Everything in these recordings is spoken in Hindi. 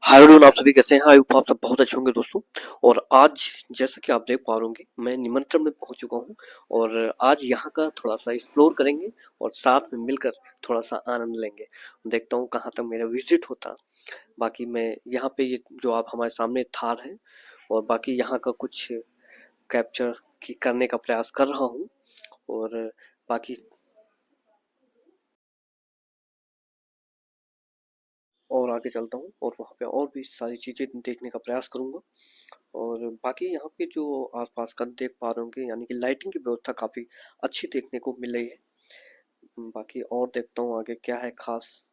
हाय एवरीवन, आप सभी कैसे हैं? आई होप आप सब बहुत अच्छे होंगे दोस्तों। और आज जैसा कि आप देख पा रहे होंगे, मैं निमंत्रण में पहुंच चुका हूं और आज यहाँ का थोड़ा सा एक्सप्लोर करेंगे और साथ में मिलकर थोड़ा सा आनंद लेंगे। देखता हूँ कहाँ तक मेरा विजिट होता। बाकी मैं यहाँ पे ये जो आप हमारे सामने थार है और बाकी यहाँ का कुछ कैप्चर करने का प्रयास कर रहा हूँ। और बाकी और आगे चलता हूँ और वहाँ पे और भी सारी चीज़ें देखने का प्रयास करूँगा। और बाकी यहाँ पे जो आसपास का देख पा रहे होंगे, यानी कि लाइटिंग की व्यवस्था काफ़ी अच्छी देखने को मिल रही है। बाकी और देखता हूँ आगे क्या है खास।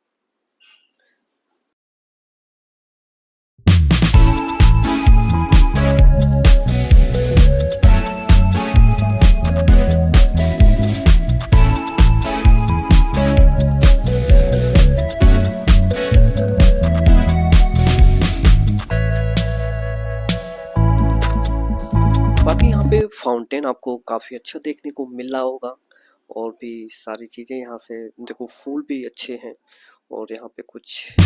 बाकी यहाँ पे फाउंटेन आपको काफ़ी अच्छा देखने को मिल रहा होगा और भी सारी चीज़ें यहाँ से देखो, फूल भी अच्छे हैं और यहाँ पे कुछ